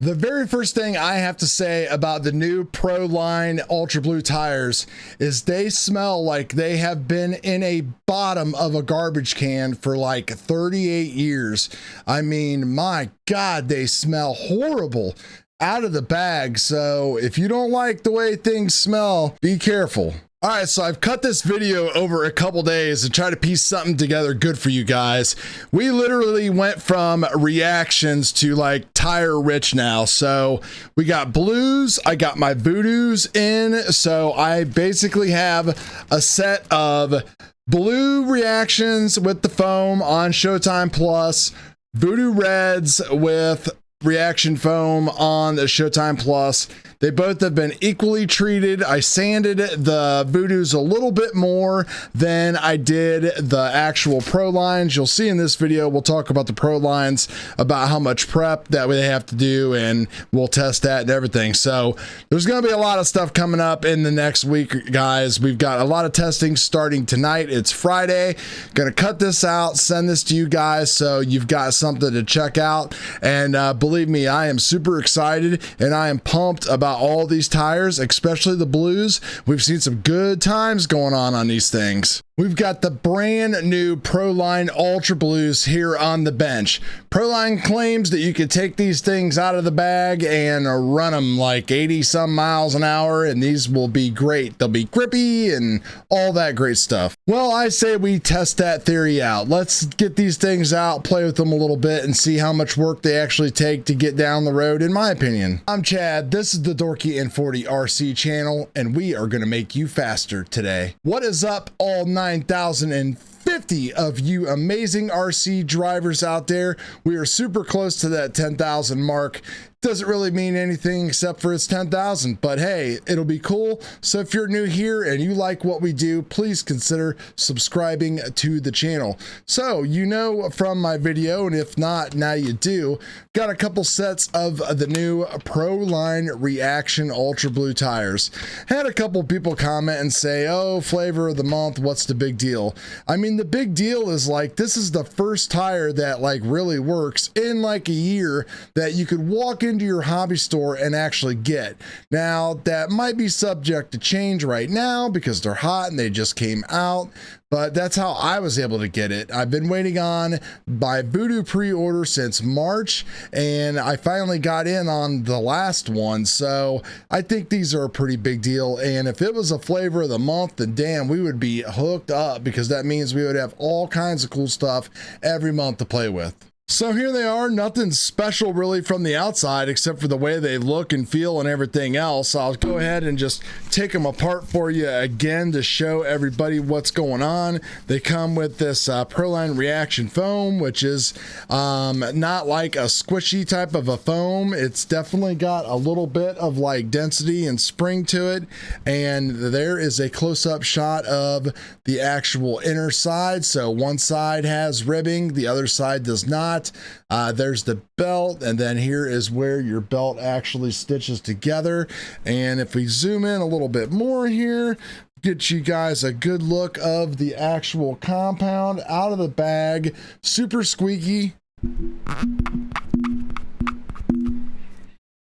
The very first thing I have to say about the new Proline Ultra Blue tires is they smell like they have been in a bottom of a garbage can for like 38 years. I mean, my God, they smell horrible out of the bag. So if you don't like the way things smell, be careful. All right, so I've cut this video over a couple days and tried to piece something together good for you guys. We literally went from reactions to like tire rich now. So we got blues, I got my voodoos in. So I basically have a set of blue reactions with the foam on Showtime Plus, voodoo reds with reaction foam on the Showtime Plus. They both have been equally treated. I sanded the voodoos a little bit more than I did the actual Prolines. You'll see in this video, we'll talk about the Prolines, about how much prep that they have to do, and we'll test that and everything. So there's going to be a lot of stuff coming up in the next week, guys. We've got a lot of testing starting tonight. It's Friday. Going to cut this out, send this to you guys so you've got something to check out. And believe me, I am super excited and I am pumped about all these tires, especially the blues. We've seen some good times going on these things. We've got the brand new Proline Ultra Blues here on the bench. Proline claims that you could take these things out of the bag and run them like 80 some miles an hour, and these will be great. They'll be grippy and all that great stuff. Well, I say we test that theory out. Let's get these things out, play with them a little bit, and see how much work they actually take to get down the road, in my opinion. I'm Chad. This is the Dorky and 40 RC channel, and we are going to make you faster today. What is up, all 9,050 of you amazing RC drivers out there? We are super close to that 10,000 mark. Doesn't really mean anything except for it's 10,000, but hey, it'll be cool. So if you're new here and you like what we do, please consider subscribing to the channel. So you know from my video, and if not, now you do, got a couple sets of the new Proline Reaction Ultra Blue tires. Had a couple people comment and say, oh, flavor of the month, what's the big deal? I mean, the big deal is like, this is the first tire that like really works in like a year that you could walk into your hobby store and actually get. Now that might be subject to change right now because they're hot and they just came out, but that's how I was able to get it. I've been waiting on my voodoo pre-order since March, and I finally got in on the last one. So I think these are a pretty big deal. And if it was a flavor of the month, then damn, we would be hooked up, because that means we would have all kinds of cool stuff every month to play with. So here they are, nothing special really from the outside except for the way they look and feel and everything else. I'll go ahead and just take them apart for you again to show everybody what's going on. They come with this Proline Reaction foam, which is not like a squishy type of a foam. It's definitely got a little bit of like density and spring to it. And there is a close-up shot of the actual inner side. So one side has ribbing, the other side does not. There's the belt, and then here is where your belt actually stitches together. And if we zoom in a little bit more here, get you guys a good look of the actual compound out of the bag. Super squeaky.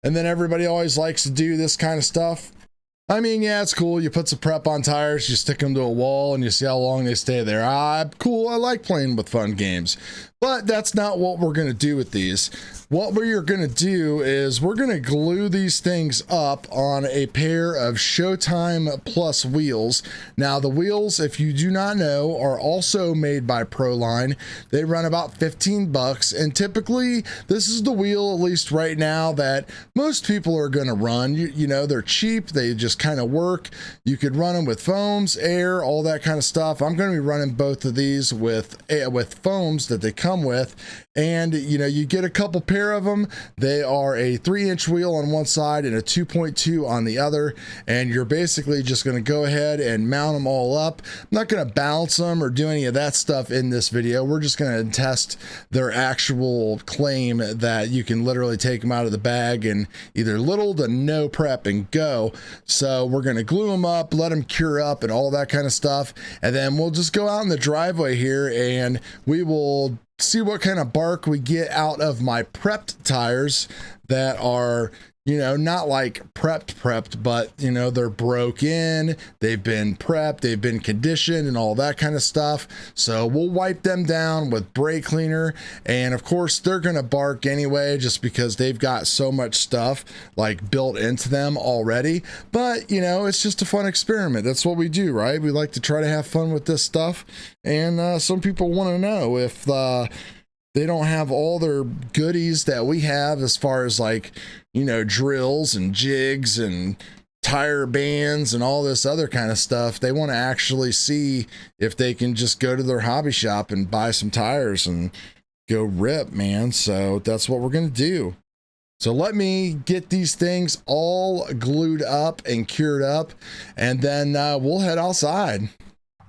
And then everybody always likes to do this kind of stuff. I mean, yeah, it's cool. You put some prep on tires, you stick them to a wall, and you see how long they stay there. Cool. I like playing with fun games. But that's not what we're going to do with these. What we are going to do is we're going to glue these things up on a pair of Showtime Plus wheels. Now, the wheels, if you do not know, are also made by Proline. They run about 15 bucks, and typically this is the wheel, at least right now, that most people are going to run. You know, they're cheap. They just kind of work. You could run them with foams, air, all that kind of stuff. I'm going to be running both of these with foams that they come with, and you know, you get a couple pair of them. They are a 3-inch wheel on one side and a 2.2 on the other, and you're basically just going to go ahead and mount them all up. I'm not going to balance them or do any of that stuff in this video. We're just going to test their actual claim that you can literally take them out of the bag and either little to no prep and go. So we're going to glue them up, let them cure up and all that kind of stuff, and then we'll just go out in the driveway here and we will see what kind of bark we get out of my prepped tires that are, you know, not like prepped, but, you know, they're broken, they've been prepped, they've been conditioned and all that kind of stuff. So we'll wipe them down with brake cleaner. And of course they're going to bark anyway, just because they've got so much stuff like built into them already. But, you know, it's just a fun experiment. That's what we do, right? We like to try to have fun with this stuff. And some people want to know if they don't have all their goodies that we have, as far as like, you know, drills and jigs and tire bands and all this other kind of stuff. They want to actually see if they can just go to their hobby shop and buy some tires and go rip, man. So that's what we're going to do. So let me get these things all glued up and cured up, and then we'll head outside.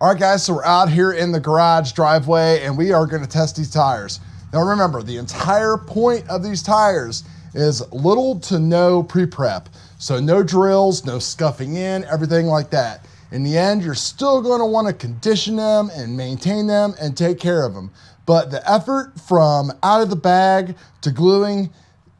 All right, guys, so we're out here in the garage driveway, and we are going to test these tires. Now remember, the entire point of these tires is little to no pre-prep. So no drills, no scuffing in, everything like that. In the end, you're still going to want to condition them and maintain them and take care of them. But the effort from out of the bag to gluing,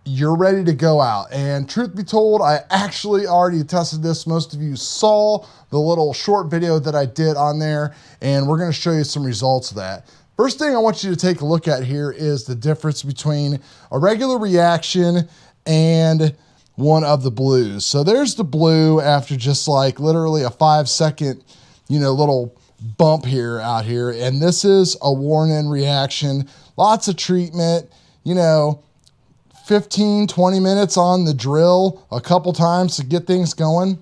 you're ready to go out. And truth be told, I actually already tested this. Most of you saw the little short video that I did on there, and we're going to show you some results of that. First thing I want you to take a look at here is the difference between a regular reaction and one of the blues. So there's the blue after just like literally a 5-second, you know, little bump here out here. And this is a worn-in reaction, lots of treatment, you know, 15, 20 minutes on the drill a couple times to get things going.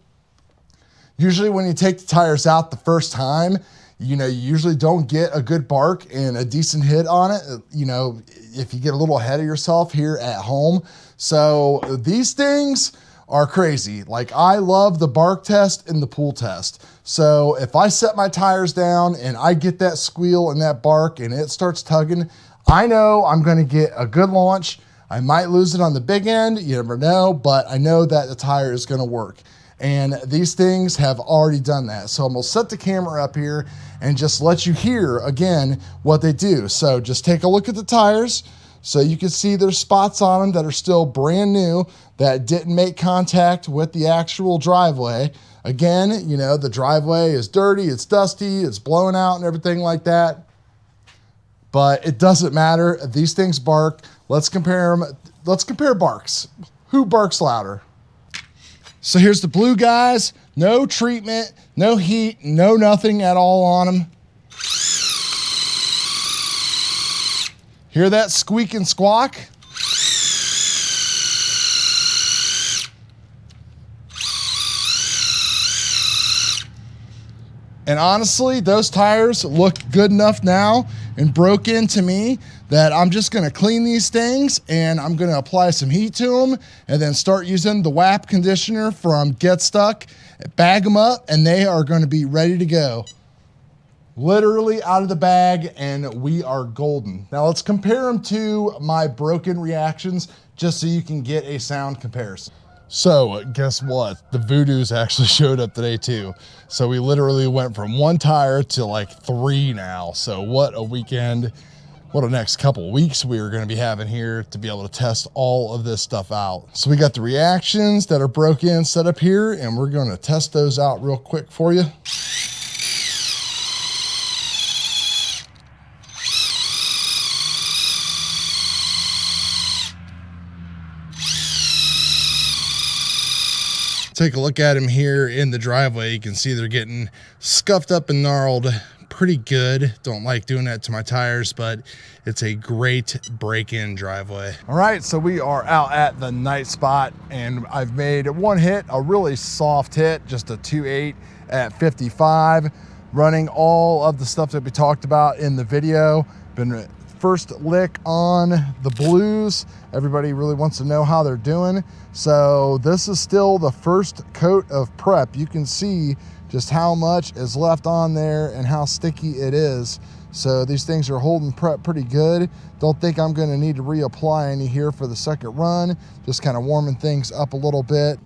Usually when you take the tires out the first time, you know, you usually don't get a good bark and a decent hit on it, you know, if you get a little ahead of yourself here at home. So these things are crazy. Like, I love the bark test and the pull test. So if I set my tires down and I get that squeal and that bark and it starts tugging, I know I'm going to get a good launch. I might lose it on the big end, you never know, but I know that the tire is going to work. And these things have already done that. So I'm gonna set the camera up here and just let you hear again what they do. So just take a look at the tires so you can see there's spots on them that are still brand new that didn't make contact with the actual driveway. Again, you know, the driveway is dirty, it's dusty, it's blowing out and everything like that. But it doesn't matter. These things bark. Let's compare them. Let's compare barks. Who barks louder? So here's the blue guys, no treatment, no heat, no nothing at all on them. Hear that squeak and squawk? And honestly, those tires look good enough now and broke in to me that I'm just gonna clean these things and I'm gonna apply some heat to them and then start using the WAP conditioner from Get Stuck, bag them up, and they are gonna be ready to go. Literally out of the bag, and we are golden. Now let's compare them to my broken reactions just so you can get a sound comparison. So guess what? The Voodoos actually showed up today too. So we literally went from one tire to like 3 now. So what a weekend. What a next couple of weeks we are going to be having here to be able to test all of this stuff out. So we got the reactions that are broken set up here, and we're going to test those out real quick for you. Take a look at them here in the driveway. You can see they're getting scuffed up and gnarled pretty good. Don't like doing that to my tires, but it's a great break-in driveway. All right, so we are out at the night spot, and I've made one hit, a really soft hit, just a 2.8 at 55, running all of the stuff that we talked about in the video. Been first lick on the blues. Everybody really wants to know how they're doing. So this is still the first coat of prep. You can see just how much is left on there and how sticky it is. So these things are holding prep pretty good. Don't think I'm gonna need to reapply any here for the second run. Just kind of warming things up a little bit.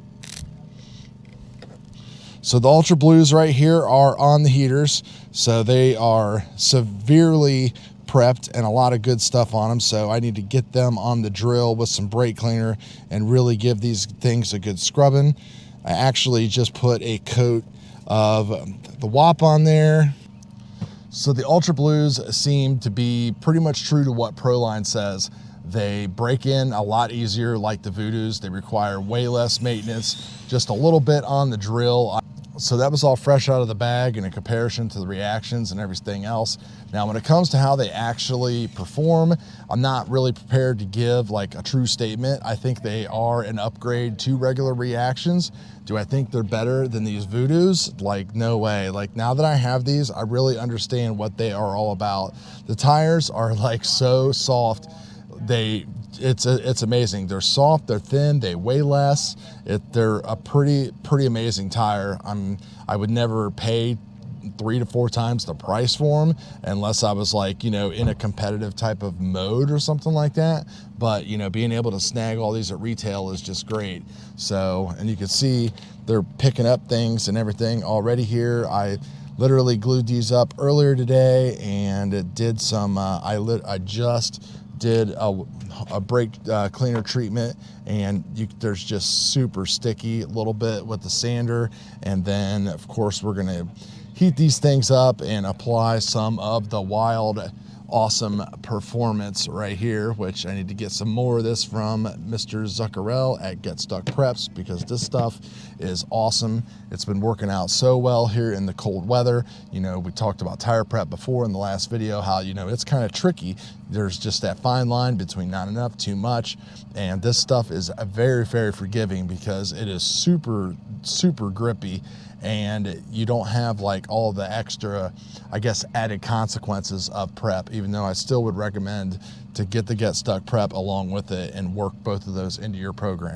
So the Ultra Blues right here are on the heaters. So they are severely prepped and a lot of good stuff on them, so I need to get them on the drill with some brake cleaner and really give these things a good scrubbing. I actually just put a coat of the WAP on there. So the Ultra Blues seem to be pretty much true to what Proline says. They break in a lot easier, like the Voodoos. They require way less maintenance, just a little bit on the drill. So that was all fresh out of the bag in comparison to the reactions and everything else. Now, when it comes to how they actually perform, I'm not really prepared to give like a true statement. I think they are an upgrade to regular reactions. Do I think they're better than these Voodoos? Like, no way. Like, now that I have these, I really understand what they are all about. The tires are like so soft. It's amazing. They're soft, they're thin, they weigh less. They're a pretty amazing tire. I would never pay 3 to 4 times the price for them unless I was like, you know, in a competitive type of mode or something like that. But, you know, being able to snag all these at retail is just great. So, and you can see they're picking up things and everything already here. I literally glued these up earlier today, and it did some, I just did a brake cleaner treatment, and there's just super sticky a little bit with the sander. And then of course we're gonna heat these things up and apply some of the Wild Awesome Performance right here, which I need to get some more of this from Mr. Zuccarell at Get Stuck Preps, because this stuff is awesome. It's been working out so well here in the cold weather. You know, we talked about tire prep before in the last video, how, you know, it's kind of tricky. There's just that fine line between not enough, too much, and this stuff is very forgiving because it is super grippy, and you don't have like all the extra, I guess, added consequences of prep, even though I still would recommend to get the Get Stuck Prep along with it and work both of those into your program.